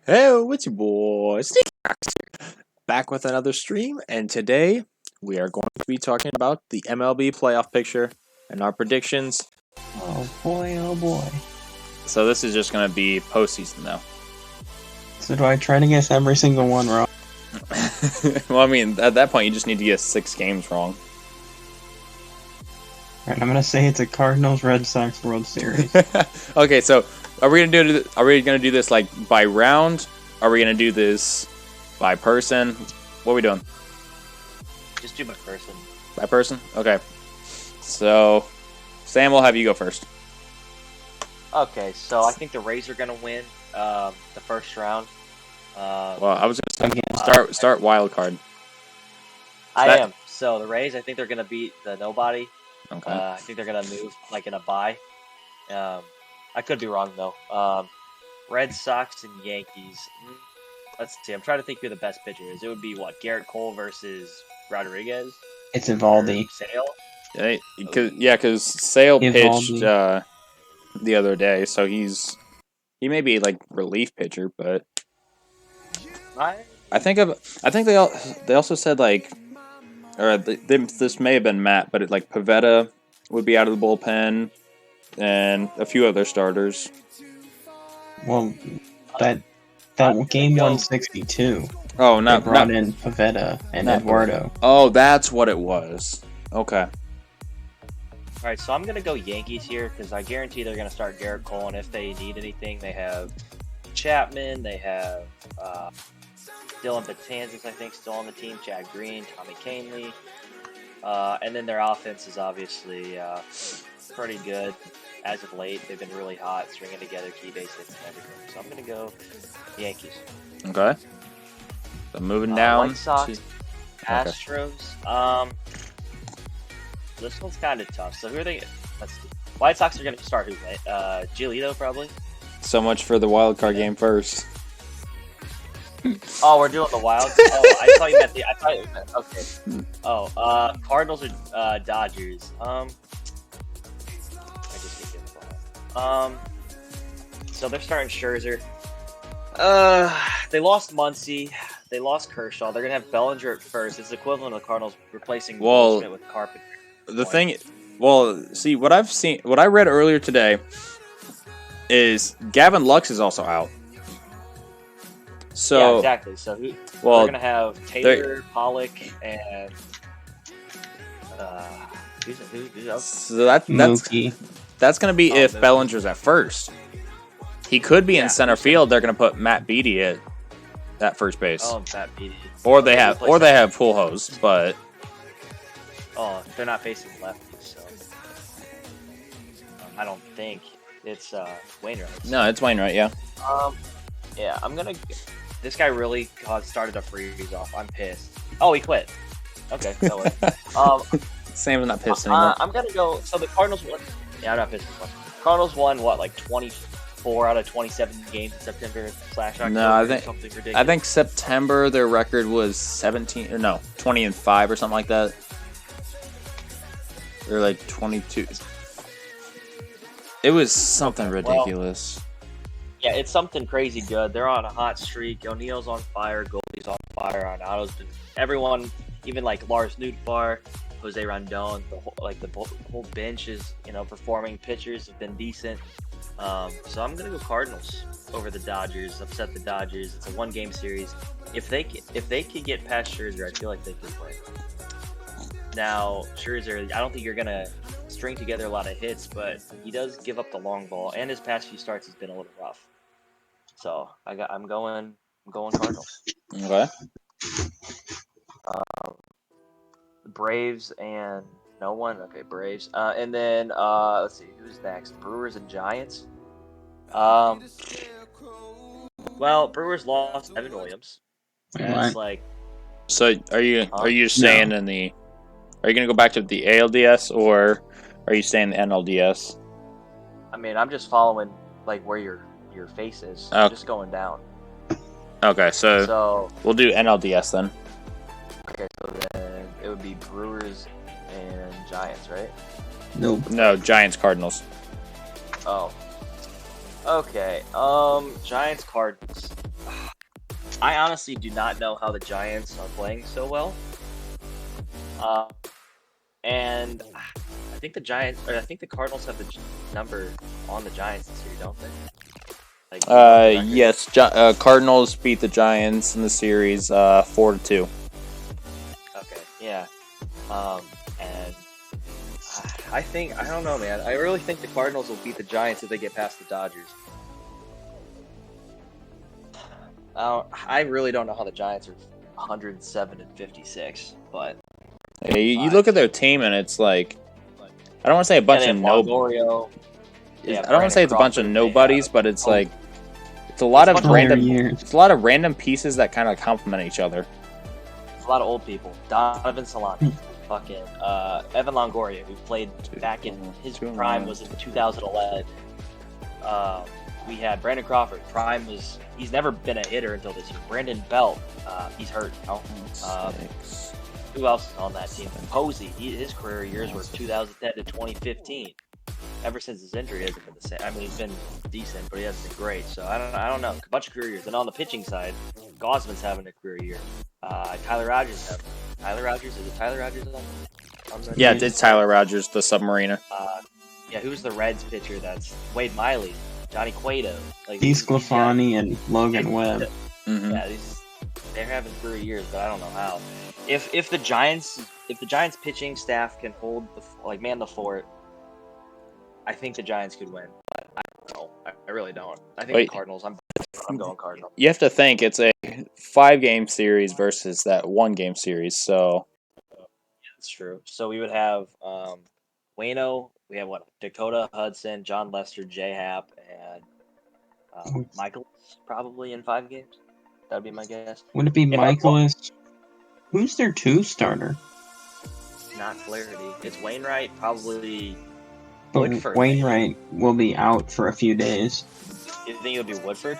Hey, it's your boy Sneaky Rocks here, back with another stream, and today we are going to be talking about the MLB playoff picture and our predictions. Oh boy, oh boy. So this is just going to be postseason now. So do I try to guess every single one wrong? Well, I mean, at that point, you just need to get 6 games wrong. Alright, I'm gonna say it's a Cardinals-Red Sox World Series. Okay, so are we gonna do this like by round? Are we gonna do this by person? What are we doing? Just do by person. By person? Okay. So Sam, we'll have you go first. Okay, so I think the Rays are gonna win the first round. Well, I was gonna say start wild card. I am. So the Rays, I think they're gonna beat the nobody. Okay. I think they're gonna move like in a bye. I could be wrong though. Red Sox and Yankees. Let's see. I'm trying to think who the best pitcher is. It would be what? Garrett Cole versus Rodriguez. It's Evaldi. Sale. Because Sale pitched Evaldi. The other day, so he may be like relief pitcher, but I think they also said like, or this may have been Matt, but like Pavetta would be out of the bullpen, and a few other starters. Well, that game 162. Oh, They brought in Pavetta and Eduardo. Oh, that's what it was. Okay. All right, so I'm gonna go Yankees here because I guarantee they're gonna start Garrett Cole, and if they need anything, they have Chapman, they have Dylan Betances, I think, still on the team, Chad Green, Tommy Kahnle, and then their offense is obviously pretty good as of late. They've been really hot, stringing together key base hits and everything. So I'm gonna go Yankees. Okay. So moving down. White Sox, Astros. This one's kind of tough. So who are they? Let's see. White Sox are going to start who? Giolito probably. So much for the wild card game first. Oh, we're doing the Wild. Oh, I thought you meant okay. Oh, Cardinals or Dodgers. I just get the ball. So they're starting Scherzer. They lost Muncy. They lost Kershaw. They're gonna have Bellinger at first. It's equivalent of the Cardinals replacing Goldschmidt with Carpenter. See, what I read earlier today is Gavin Lux is also out. So yeah, exactly. So they're gonna have Taylor, Pollock, and who's else? So that's gonna be if Bellinger's at first. He could be in center field. They're gonna put Matt Beatty at first base. Oh, Matt Beatty. Or they have Pujols, but. Oh, they're not facing lefties, so I don't think it's Wainwright. No, it's Wainwright, yeah. Yeah, I'm gonna. This guy really started a freeze off. I'm pissed. Oh, he quit. Okay, that worked. Sam's not pissed anymore. I'm gonna go. So the Cardinals won. Yeah, I'm not pissed anymore. Cardinals won what, like 24 out of 27 games in September / October. No, I think something ridiculous. I think September their record was 20-5 or something like that. They're like 22. It was something ridiculous. Yeah, it's something crazy good. They're on a hot streak. O'Neal's on fire. Goldie's on fire. Arnado's been. Everyone, even like Lars Nootbaar, Jose Rondon, the whole bench is performing. Pitchers have been decent. So I'm gonna go Cardinals over the Dodgers. Upset the Dodgers. It's a 1-game series. If they could get past Scherzer, I feel like they could win. Now, Scherzer, I don't think you're going to string together a lot of hits, but he does give up the long ball, and his past few starts has been a little rough. So, I'm going Cardinals. Okay. Braves and no one. Okay, Braves. And then, let's see, who's next? Brewers and Giants. Well, Brewers lost Evan Williams. That's like... So, are you staying in the... Are you going to go back to the ALDS, or are you staying the NLDS? I mean, I'm just following like where your face is. I'm just going down. Okay, so we'll do NLDS then. Okay, so then it would be Brewers and Giants, right? Nope. No, Giants, Cardinals. Oh. Okay. Giants, Cardinals. I honestly do not know how the Giants are playing so well. And I think the Cardinals have the number on the Giants this year, don't they? Like, Yes. Cardinals beat the Giants in the series 4-2. Okay, yeah. And I don't know, man. I really think the Cardinals will beat the Giants if they get past the Dodgers. I really don't know how the Giants are 107-56, but Yeah, you look at their team and it's like, I don't want to say a bunch they of have no. Longoria, they have I don't want to say it's a bunch of Brandon nobodies, Crawford, but it's they have- like it's a lot It's of a bunch of random. years. It's a lot of random pieces that kind of complement each other. a lot of old people. Donovan Solano, fucking Evan Longoria, who played back in his prime was in 2011. We had Brandon Crawford. He's never been a hitter until this year. Brandon Belt, he's hurt now. Who else is on that team? Posey. His career years were 2010 to 2015. Ever since his injury, hasn't been the same. I mean, he's been decent, but he hasn't been great. So I don't know. A bunch of career years. And on the pitching side, Gosman's having a career year. Tyler Rogers is it Tyler Rogers on the Yeah, team? it's Tyler Rogers, the Submariner. Yeah, who's the Reds pitcher? That's Wade Miley, Johnny Cueto, like DeSclafani and Logan Webb. Mm-hmm. Yeah, they're having career years, but I don't know how. If the Giants pitching staff can hold man the fort, I think the Giants could win. But I don't know. I really don't. I think the Cardinals. I'm going Cardinals. You have to think it's a 5-game series versus that 1-game series. So That's true. So we would have Wayno. We have Dakota Hudson, John Lester, J Happ, and Michael probably in 5 games. That'd be my guess. Would it be Michaelis? Who's their 2 starter? Not Flaherty. It's Wainwright, probably. But Woodford. Wainwright will be out for a few days. You think it would be Woodford?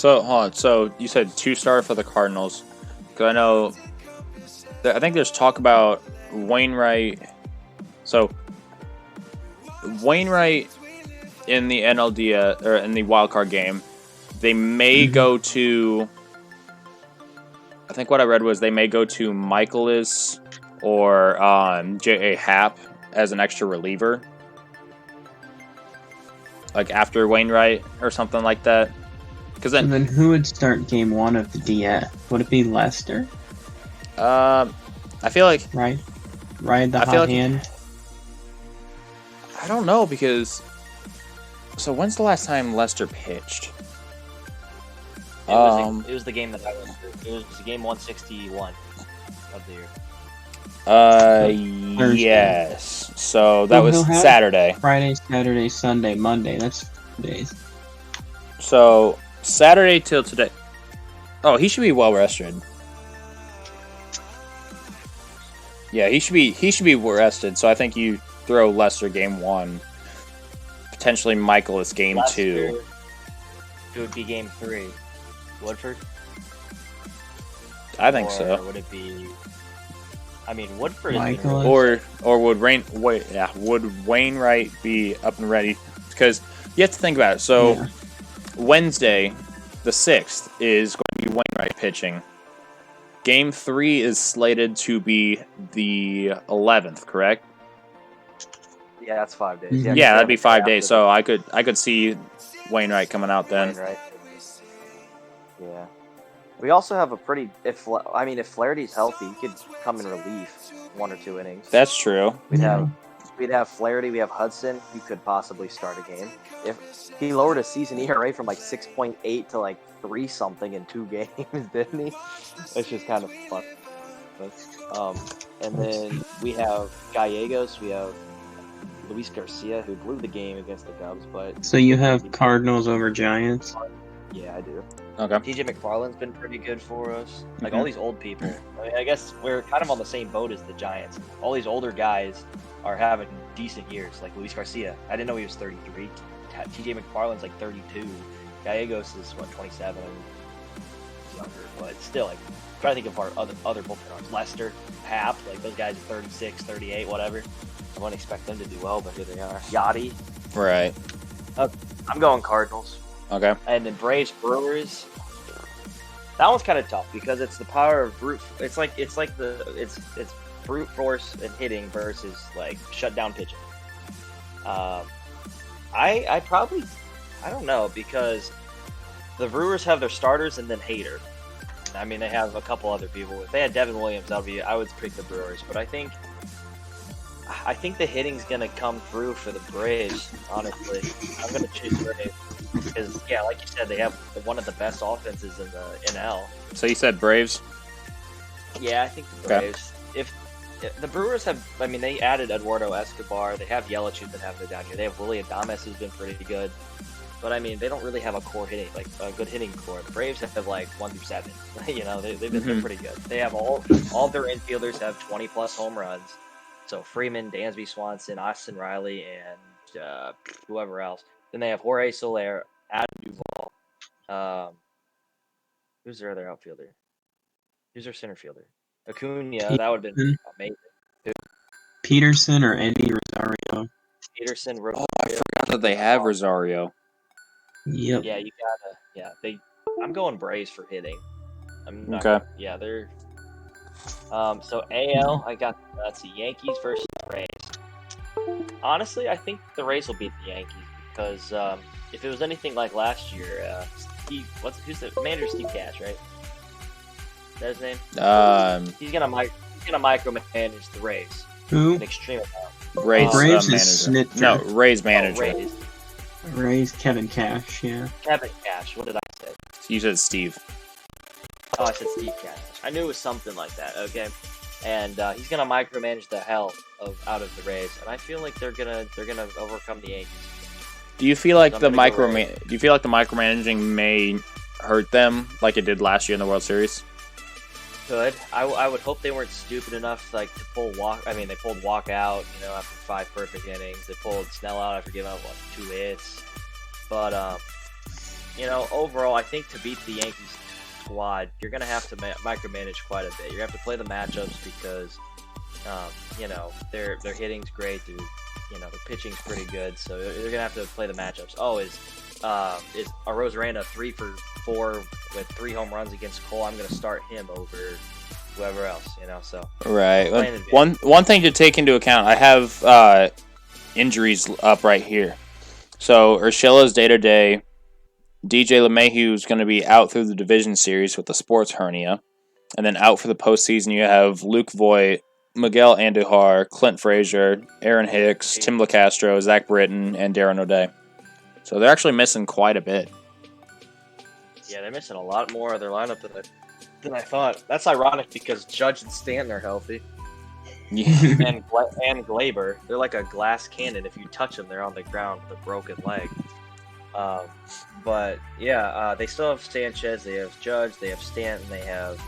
hold on. So you said 2 starter for the Cardinals, because I know. I think there's talk about Wainwright. So Wainwright in the NLD or in the wild card game, they may go to. I think what I read was they may go to Michaelis or J.A. Happ as an extra reliever, like after Wainwright or something like that. Because then who would start game 1 of the DF? Would it be Lester? I feel like Right, the I feel hot like- hand. I don't know because. So when's the last time Lester pitched? It was the game that I went through. It was game 161 of the year. Thursday. Yes. So that So was he'll have- Saturday. Friday, Saturday, Sunday, Monday. That's 4 days. So Saturday till today. Oh, he should be well rested. Yeah, he should be rested. So I think you throw Lester game 1, potentially Michaelis game 2. It would be game 3. Woodford? I think Or so. would it be? I mean, Woodford is Michaelis? Or would would Wainwright be up and ready? Because you have to think about it. So Yeah. Wednesday, the 6th, is going to be Wainwright pitching. Game 3 is slated to be the 11th, correct? Yeah, that's 5 days. Mhm. Yeah, that'd be 5 days. So I could see Wainwright coming out then. Right. Yeah. We also have a pretty. If Flaherty's healthy, he could come in relief 1 or 2 innings. That's true. We'd Yeah. have Flaherty. We have Hudson, who could possibly start a game. If he lowered a season ERA from 6.8 to 3 something in 2 games, didn't he? It's just kind of fun. And then we have Gallegos. We have Luis Garcia, who blew the game against the Cubs, but So you have Cardinals over Giants. yeah, I do. Okay. TJ McFarland's been pretty good for us. All Mhm. these old people. I mean, I guess we're kind of on the same boat as the Giants. All these older guys are having decent years, like Luis Garcia. I didn't know he was 33. TJ McFarland's 32. Gallegos is 27. He's younger, but still, try to think of our other bullpen arms. Lester, Happ, those guys are 36, 38, whatever. I wouldn't expect them to do well, but here they are. Yachty. Right. I'm going Cardinals. Okay. And then Braves Brewers. That one's kind of tough because it's the power of brute. It's brute force and hitting versus like shutdown pitching. I don't know because the Brewers have their starters and then Hader. I mean, they have a couple other people. If they had Devin Williams, I would pick the Brewers. But I think the hitting's gonna come through for the Braves. Honestly, I'm gonna choose Braves because, yeah, like you said, they have one of the best offenses in the NL. So you said Braves? Yeah, I think the Braves. If the Brewers have, I mean, they added Eduardo Escobar. They have Yelich who's been having it down here. They have Willie Adames who's been pretty good. But I mean, they don't really have a core hitting, like a good hitting core. The Braves have like 1 through 7. They've been pretty good. They have all their infielders have 20+ home runs. So Freeman, Dansby Swanson, Austin Riley, and whoever else. Then they have Jorge Soler, Adam Duvall. Who's their other outfielder? Who's their center fielder? Acuna. That would have been amazing. Peterson or Andy Rosario. Peterson. Oh, I forgot that they have Rosario. Yep. Yeah, you gotta. Yeah, I'm going Braves for hitting. I'm not. Okay. Yeah, they're. So AL, I got that's the Yankees versus the Rays. Honestly, I think the Rays will beat the Yankees because if it was anything like last year, who's the manager? Steve Cash, right? Is that his name? He's gonna micromanage the Rays. Who? An extreme amount. Rays Braves manager. is Snitker. No, Rays manager. Rays Kevin Cash. Yeah. Kevin Cash. What did I say? You said Steve. Oh, I said Steve Cash. I knew it was something like that. Okay, and he's gonna micromanage the hell out of the Rays, and I feel like they're gonna overcome the Yankees. Do you feel like So the micromanaging may hurt them like it did last year in the World Series? Good. I would hope they weren't stupid enough to pull walk. I mean, they pulled Walk out, after 5 perfect innings. They pulled Snell out after giving up 2 hits. But overall, I think to beat the Yankees squad, you're gonna have to micromanage quite a bit. You're gonna have to play the matchups because, their hitting's great. Their pitching's pretty good, so they're gonna have to play the matchups. Oh, is Arozarena 3 for 4 with 3 home runs against Cole? I'm gonna start him over whoever else. So right. One thing to take into account, I have injuries up right here. So Urshela's day-to-day. DJ LeMahieu is going to be out through the division series with a sports hernia. And then out for the postseason, you have Luke Voigt, Miguel Andujar, Clint Frazier, Aaron Hicks, Tim LeCastro, Zach Britton, and Darren O'Day. So they're actually missing quite a bit. Yeah, they're missing a lot more of their lineup than I thought. That's ironic because Judge and Stanton are healthy. Yeah. and Glaber. They're like a glass cannon. If you touch them, they're on the ground with a broken leg. But yeah, they still have Sanchez, they have Judge, they have Stanton, they have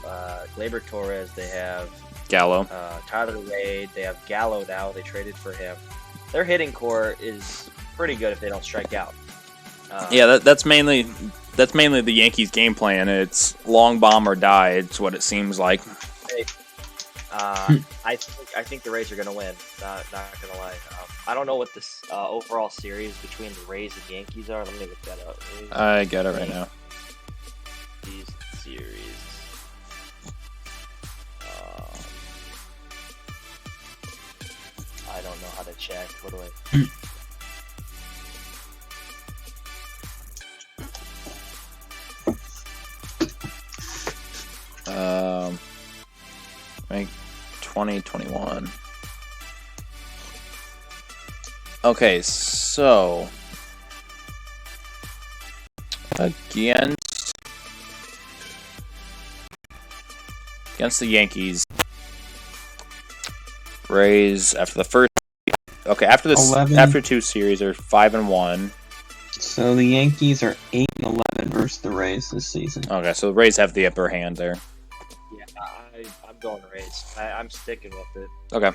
Gleyber Torres, they have Gallo, Tyler Wade, they have Gallo now. They traded for him. Their hitting core is pretty good if they don't strike out. Yeah, that's mainly the Yankees' game plan. It's long bomb or die. It's what it seems like. I think the Rays are going to win. Not going to lie. I don't know what this overall series between the Rays and Yankees are. Let me look that up. I got it right now. These series. I don't know how to check. What do I? Like 2021. Okay, so against the Yankees, Rays after the first. Okay, after this, 11. after 2 series, they're 5-1. So the Yankees are 8-11 versus the Rays this season. Okay, so the Rays have the upper hand there. Yeah, I'm going Rays. I'm sticking with it. Okay.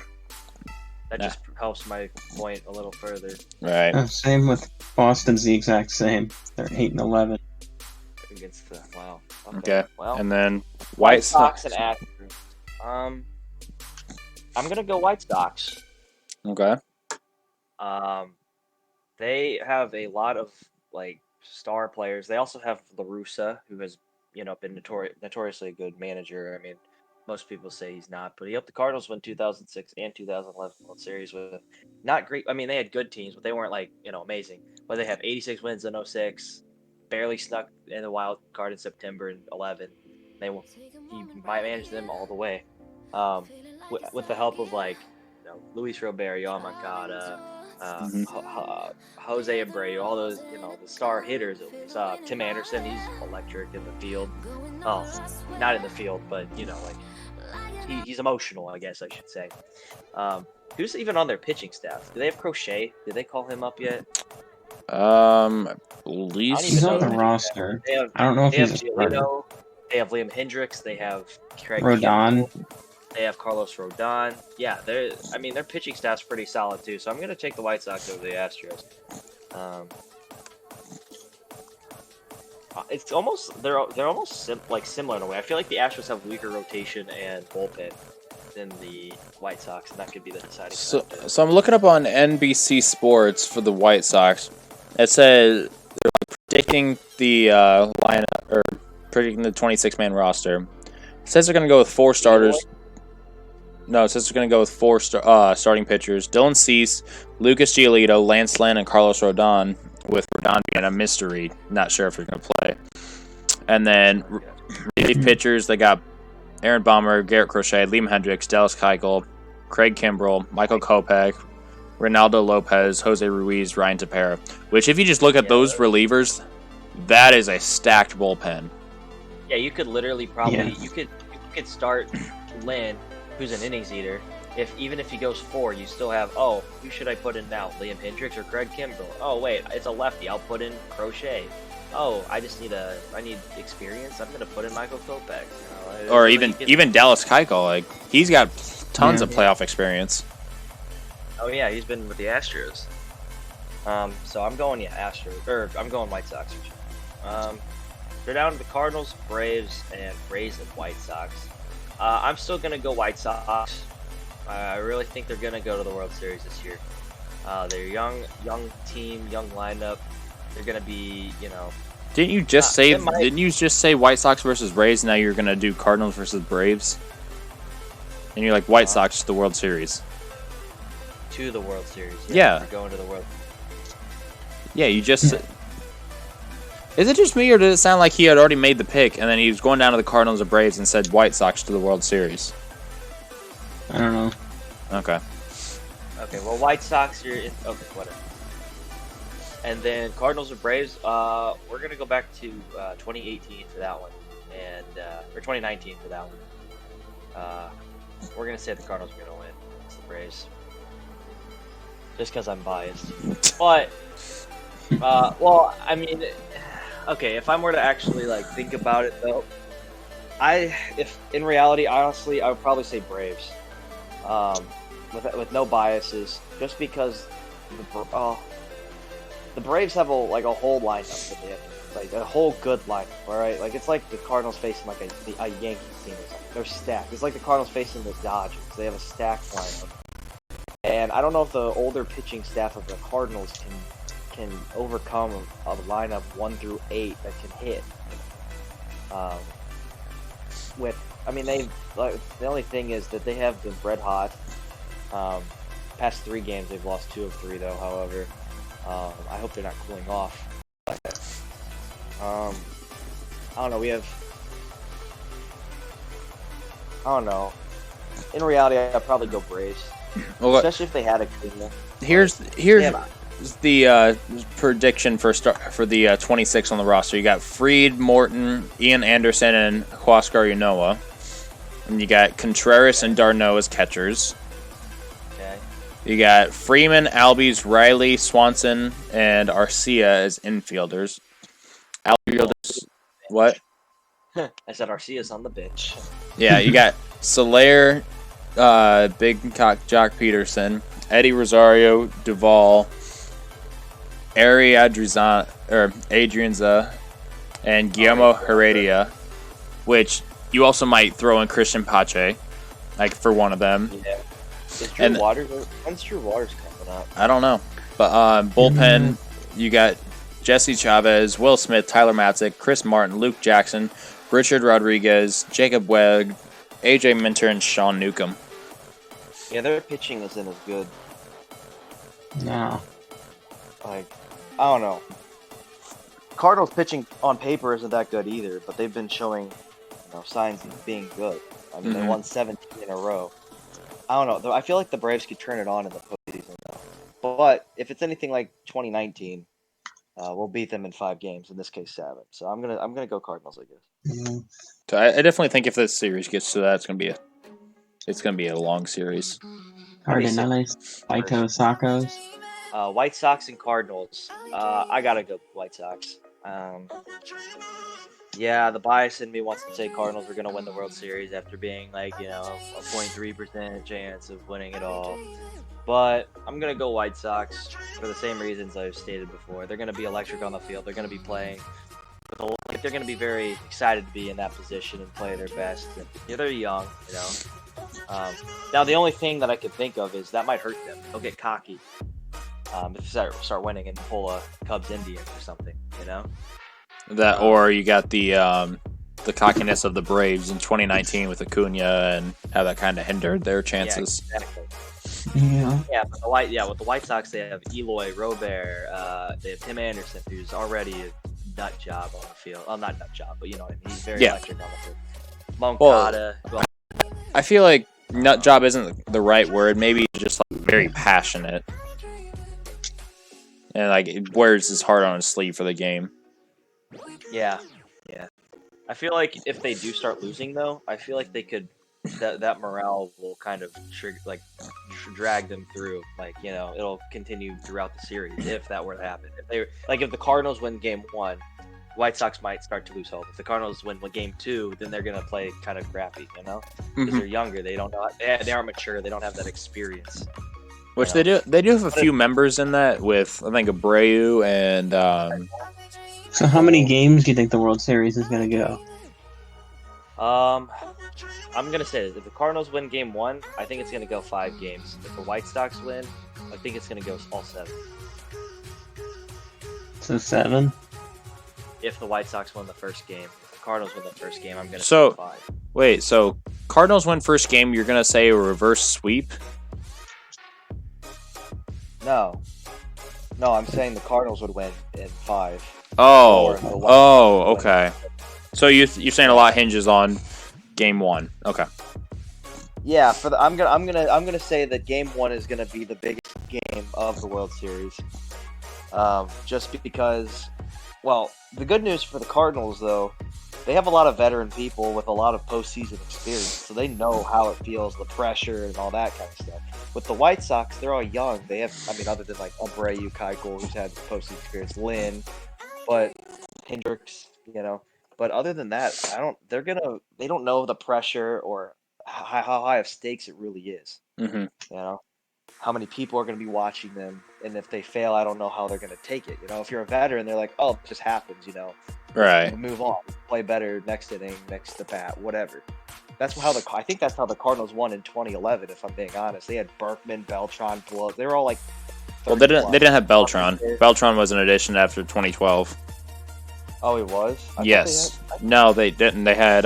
That just helps my point a little further. Right. Same with Boston's the exact same. They're 8-11. Against the wow. Okay. Well, and then White Sox and Astros. I'm gonna go White Sox. Okay. They have a lot of star players. They also have LaRussa, who has been notoriously a good manager. I mean, most people say he's not, but he helped the Cardinals win 2006 and 2011 World Series with not great. I mean, they had good teams, but they weren't like amazing. But they have 86 wins in '06, barely snuck in the wild card in September in 11. He might manage them all the way, with the help of like Luis Robert, Yamagata, Mhm. Jose Abreu, all those the star hitters. Tim Anderson, he's electric in the field. Oh, not in the field, but like he's emotional, I guess I should say. Who's even on their pitching staff? Do they have Crochet? Did they call him up yet? I believe I don't even He's know on the the pitching staff. roster. They have I don't know if they have he's a starter. Giolito, they have Liam Hendricks, they have Craig Rodon. Kimbrell, they have Carlos Rodon. Yeah, their pitching staff's pretty solid too. So I'm gonna take the White Sox over the Astros. It's almost they're almost similar in a way. I feel like the Astros have weaker rotation and bullpen than the White Sox, and that could be the deciding factor. So I'm looking up on NBC Sports for the White Sox. It says they're predicting the lineup or predicting the 26-man roster. It says they're going to go with 4 starters. No, it says they're going to go with 4 starting pitchers: Dylan Cease, Lucas Giolito, Lance Lynn, and Carlos Rodon. With Rodon being a mystery, not sure if he's going to play. And then relief pitchers, they got Aaron Baumer, Garrett Crochet, Liam Hendricks, Dallas Keuchel, Craig Kimbrell, Michael Kopech, Ronaldo Lopez, Jose Ruiz, Ryan Tepera. Which, if you just look at those relievers, that is a stacked bullpen. Yeah, you could literally you could start Lynn, who's an innings eater. Even if he goes 4, you still have who should I put in now? Liam Hendricks or Craig Kimbrell? Oh wait, it's a lefty. I'll put in Crochet. Oh, I need experience. I'm gonna put in Michael Kopech. Or even Dallas Keuchel, like he's got tons of playoff experience. Oh yeah, he's been with the Astros. So I'm going Astros, or I'm going White Sox. They're down to the Cardinals, Braves, and Rays and White Sox. I'm still gonna go White Sox. I really think they're gonna go to the World Series this year. They're young team, young lineup. They're gonna be, Didn't you just say White Sox versus Rays? Now you're gonna do Cardinals versus Braves, and you're like White Sox to the World Series. To the World Series. Yeah. We're going to the World. Yeah, you just. Is it just me, or did it sound like he had already made the pick, and then he was going down to the Cardinals or Braves and said White Sox to the World Series? I don't know. Okay. Okay, well, White Sox, you're in. Okay, whatever. And then Cardinals or Braves, we're going to go back to 2018 for that one. Or 2019 for that one. We're going to say the Cardinals are going to win. It's the Braves. Just because I'm biased. But, well, I mean, okay, if I were to actually, think about it, though, if in reality, honestly, I would probably say Braves. With no biases, just because the Braves have a whole lineup that they have, a whole good lineup. All right, it's like the Cardinals facing a Yankees team or something. They're stacked. It's like the Cardinals facing the Dodgers. They have a stacked lineup, and I don't know if the older pitching staff of the Cardinals can overcome a lineup 1 through 8 that can hit. The only thing is that they have been red hot. Past 3 games, they've lost 2 of 3, though. However, I hope they're not cooling off. I don't know. I don't know. In reality, I'd probably go Braves, especially if they had a cleaner. Here's the prediction for the 26 on the roster. You got Fried, Morton, Ian Anderson, and Huascar Ynoa. And you got Contreras and d'Arnaud as catchers. Okay. You got Freeman, Albies, Riley, Swanson, and Arcia as infielders. Outfielders, what? I said Arcia's on the bench. Yeah, you got Soler, Big Cock Jock Peterson, Eddie Rosario, Duvall, Adrianza, and Guillermo Heredia, which you also might throw in Christian Pache, for one of them. Yeah. When's Drew Waters coming up? I don't know. But bullpen, you got Jesse Chavez, Will Smith, Tyler Matzik, Chris Martin, Luke Jackson, Richard Rodriguez, Jacob Webb, AJ Minter, and Sean Newcomb. Yeah, their pitching isn't as good. No. Like, I don't know. Cardinals pitching on paper isn't that good either, but they've been showing, signs of being good. I mean, they won 17 in a row. I don't know. I feel like the Braves could turn it on in the postseason, though. But if it's anything like 2019, we'll beat them in 5 games. In this case, 7. So I'm gonna go Cardinals, I guess. Mm-hmm. So I definitely think if this series gets to that, it's gonna be a long series. Cardinals, Saito Sacos. White Sox and Cardinals. I gotta go White Sox. Yeah, the bias in me wants to say Cardinals are gonna win the World Series after being like, a 0.3% chance of winning it all. But I'm gonna go White Sox for the same reasons I've stated before. They're gonna be electric on the field. They're gonna be playing. They're gonna be very excited to be in that position and play their best. And, they're young, Now the only thing that I could think of is that might hurt them. They'll get cocky if they start winning and pull a Cubs Indians or something, That or you got the cockiness of the Braves in 2019 with Acuna and how that kind of hindered their chances. Yeah, exactly. Yeah. But with the White Sox, they have Eloy, Robert, they have Tim Anderson, who's already a nut job on the field. Well, not nut job, but you know what I mean. He's very electric on the field. Moncada. Well, I feel like nut job isn't the right word. Maybe just like very passionate, and like it wears his heart on his sleeve for the game. Yeah. I feel like if they do start losing, though, I feel like they could. That morale will kind of drag them through. Like, it'll continue throughout the series if that were to happen. If the Cardinals win Game 1, White Sox might start to lose hope. If the Cardinals win Game 2, then they're gonna play kind of crappy, because they're younger. They don't know. They aren't mature. They don't have that experience. Which they do. They do have a few members in that with I think Abreu and. So how many games do you think the World Series is gonna go? I'm gonna say this. If the Cardinals win Game 1, I think it's gonna go 5 games. If the White Sox win, I think it's gonna go all 7. So 7? If the White Sox win the first game. If the Cardinals win the first game, I'm gonna say 5. Wait, so Cardinals win first game, you're gonna say a reverse sweep? No, I'm saying the Cardinals would win in 5. Oh, okay. So you're saying a lot hinges on Game 1. Okay. Yeah, I'm gonna say that Game 1 is gonna be the biggest game of the World Series. Just because, the good news for the Cardinals though, they have a lot of veteran people with a lot of postseason experience, so they know how it feels, the pressure and all that kind of stuff. With the White Sox, they're all young. They have, other than like Abreu, Keuchel, who's had postseason experience, Lynn, but Hendricks, But other than that, they don't know the pressure or how high of stakes it really is. Mm-hmm. How many people are going to be watching them, and if they fail, I don't know how they're going to take it. If you're a veteran, they're like, oh, it just happens. Right. Move on, play better next inning, next to bat, whatever. I think that's how the Cardinals won in 2011. If I'm being honest, they had Berkman, Beltran, Blow. They were all like. Well, they didn't have Beltran. Beltran was an addition after 2012. Oh, he was? Yes. No, they didn't. They had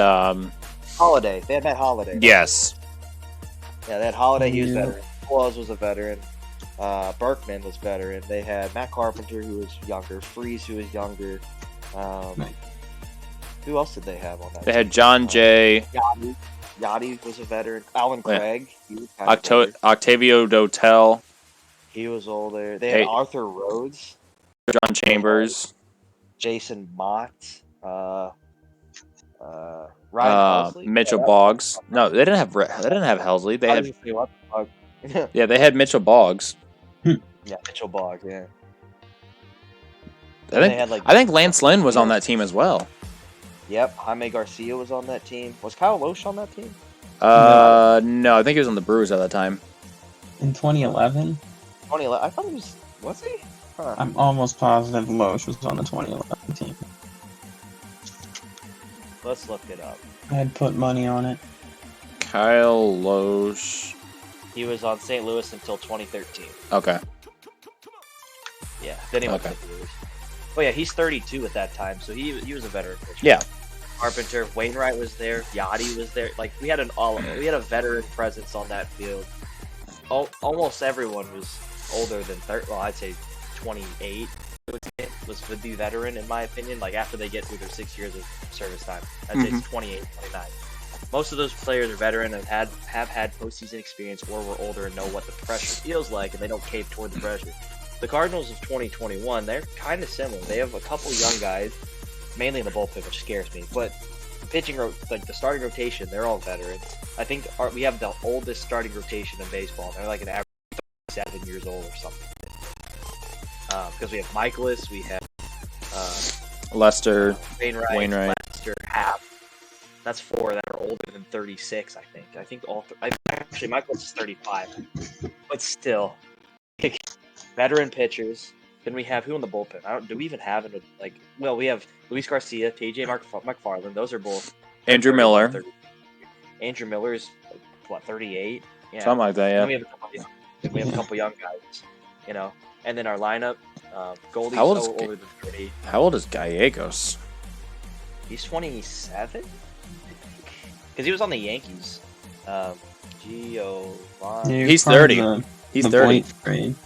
Holiday. They had Matt Holiday. Yes. Yeah, they had Holiday. He was veteran. Flores was a veteran. Berkman was veteran. They had Matt Carpenter, who was younger. Freese, who was younger. Who else did they have on that? They had John Jay. Yachty was a veteran. Alan Craig. He was Octavio Dotel. He was older. They had Arthur Rhodes. John Chambers. Jason Mott. Ryan Helsley. Mitchell Boggs. No, they didn't have Helsley. They had. Yeah, they had Mitchell Boggs. Yeah, Mitchell Boggs. Yeah. I think Lance Lynn was on that team as well. Yep, Jaime Garcia was on that team. Was Kyle Loesch on that team? No, I think he was on the Brewers at that time. In 2011? 2011. I thought he was. Was he? Huh. I'm almost positive Loesch was on the 2011 team. Let's look it up. I'd put money on it. Kyle Loesch. He was on St. Louis until 2013. Okay. Yeah, then he went to the Brewers. Oh yeah, he's 32 at that time, so he was a veteran pitcher. Yeah. Carpenter, Wainwright was there, Yachty was there. Like we had a veteran presence on that field. Almost everyone was older than 30. Well, I'd say 28 would be veteran in my opinion. Like after they get through their 6 years of service time, I'd say it's 28, 29. Most of those players are veteran and have had postseason experience or were older and know what the pressure feels like, and they don't cave toward the pressure. The Cardinals of 2021, they're kind of similar. They have a couple young guys, mainly in the bullpen, which scares me. But the pitching, like the starting rotation, they're all veterans. I think we have the oldest starting rotation in baseball. They're like an average 7 years old or something. Because we have Michaelis, we have Lester, Wainwright, Lester, Happ. That's 4 that are older than 36, I think. I think actually Michaelis is 35, but still, veteran pitchers. Then we have who in the bullpen? Do we even have it? Like, well, we have Luis Garcia, TJ McFarland. Those are both. Andrew Miller. Andrew Miller is what, 38? Yeah, something like that. Yeah. And we have a couple young guys, you know. And then our lineup, Goldie's older than 30. How old is Gallegos? He's 27, because he was on the Yankees. Giovanni. He's 30. He's 30. Grade.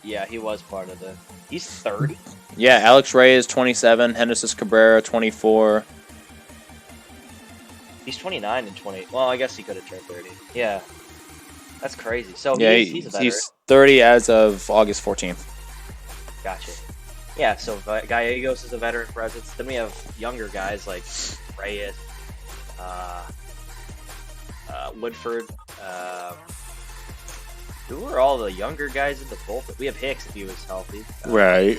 Yeah, he was part of the. He's 30. Yeah, Alex Ray is 27. Henderson Cabrera 24. He's 29 and 20. Well, I guess he could have turned 30. Yeah, that's crazy. So yeah, he's a veteran. He's 30 as of August 14th. Gotcha. Yeah, so Gallegos is a veteran presence. Then we have younger guys like Reyes, Woodford. Who are all the younger guys in the bullpen? We have Hicks if he was healthy. Right.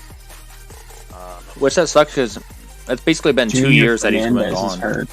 Which that sucks because it's basically been 2 years that he's been Fernandez is gone. hurt.